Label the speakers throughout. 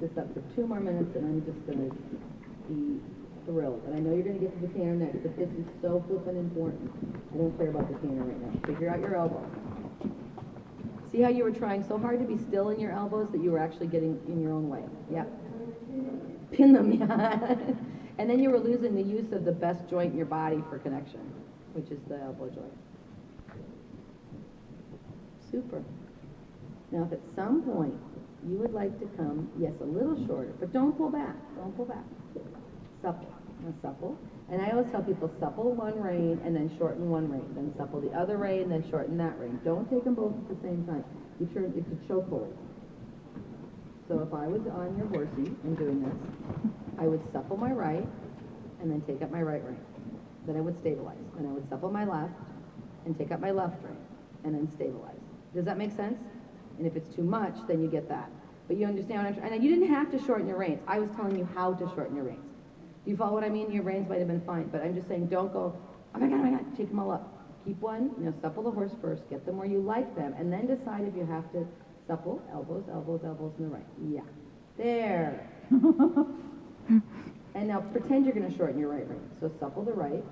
Speaker 1: this up for 2 more minutes, and I'm just going to be thrilled. And I know you're going to get to the canter next, but this is so flippin' important. I don't care about the canter right now. Figure out your elbow. See how you were trying so hard to be still in your elbows that you were actually getting in your own way? Yeah. Pin them, yeah. And then you were losing the use of the best joint in your body for connection, which is the elbow joint. Super. Now, if at some point you would like to come, yes, a little shorter, but don't pull back. Don't pull back. Supple. Now, supple. And I always tell people, supple one rein and then shorten one rein. Then supple the other rein and then shorten that rein. Don't take them both at the same time. You turn it to choke hold. So if I was on your horsey and doing this, I would supple my right and then take up my right rein. Then I would stabilize. And I would supple my left and take up my left rein and then stabilize. Does that make sense? And if it's too much, then you get that. But you understand what I'm trying. And you didn't have to shorten your reins. I was telling you how to shorten your reins. Do you follow what I mean? Your reins might have been fine, but I'm just saying don't go, oh my God, take them all up. Keep one, supple the horse first, get them where you like them, and then decide if you have to supple, elbows, elbows, elbows in the right. Yeah. There. And now pretend you're going to shorten your right rein. So supple the right,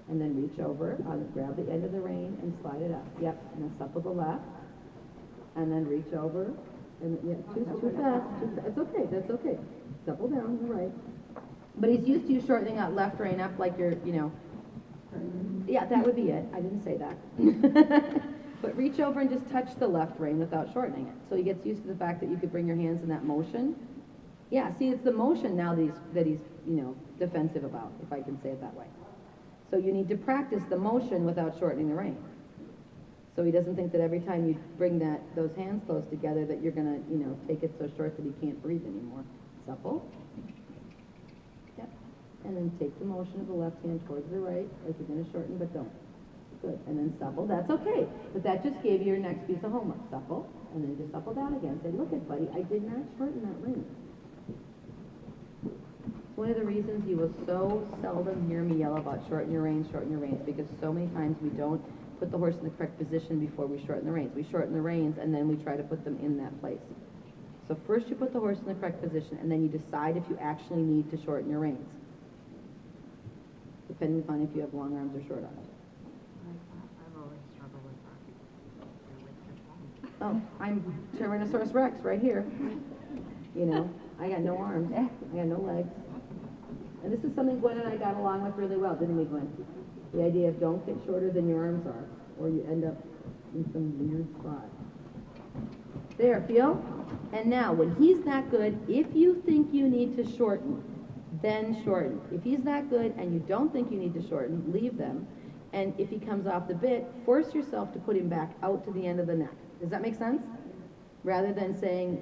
Speaker 1: and then reach over, grab the end of the rein and slide it up. Yep. Now supple the left, and then reach over, and yeah, too fast. It's okay, that's okay. Supple down the right. But he's used to you shortening that left rein up like you're, yeah, that would be it. I didn't say that. But reach over and just touch the left rein without shortening it. So he gets used to the fact that you could bring your hands in that motion. Yeah, see, it's the motion now that he's defensive about, if I can say it that way. So you need to practice the motion without shortening the rein. So he doesn't think that every time you bring those hands close together that you're going to, take it so short that he can't breathe anymore. Supple. And then take the motion of the left hand towards the right, like you're going to shorten, but don't. Good. And then supple. That's okay. But that just gave you your next piece of homework. Supple, and then just supple down again. Say, look it, buddy, I did not shorten that rein. It's one of the reasons you will so seldom hear me yell about shorten your reins, because so many times we don't put the horse in the correct position before we shorten the reins. We shorten the reins, and then we try to put them in that place. So first you put the horse in the correct position, and then you decide if you actually need to shorten your reins, depending upon if you have long arms or short arms.
Speaker 2: I've always struggled with that.
Speaker 1: Oh, I'm Tyrannosaurus Rex right here. I got no arms. I got no legs. And this is something Gwen and I got along with really well, didn't we, Gwen? The idea of don't get shorter than your arms are, or you end up in some weird spot. There, feel? And now, when he's that good, if you think you need to shorten, then shorten. If he's that good and you don't think you need to shorten, leave them. And if he comes off the bit, force yourself to put him back out to the end of the neck. Does that make sense? Rather than saying,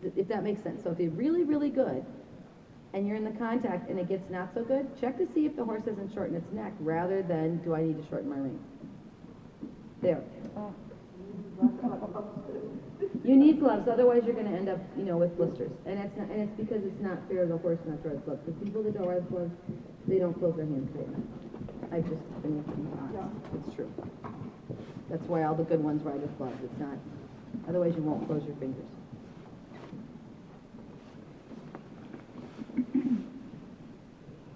Speaker 1: if that makes sense. So if you're really, really good and you're in the contact and it gets not so good, check to see if the horse hasn't shortened its neck rather than do I need to shorten my rein. There. You need gloves, otherwise you're going to end up, with blisters. And it's because it's not fair the horse not to wear gloves. Because people that don't wear gloves, they don't close their hands tight enough. I've just been with them. It's true. That's why all the good ones ride with gloves. It's not, otherwise you won't close your fingers.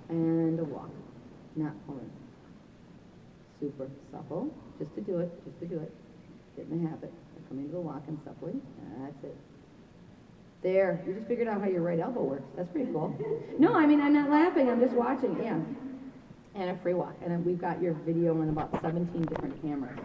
Speaker 1: And a walk, not pulling. Super supple, just to do it. Get in the habit of coming to the walk and suppling. That's it. There, you just figured out how your right elbow works. That's pretty cool. No, I'm not laughing. I'm just watching. Yeah. And a free walk. And we've got your video on about 17 different cameras.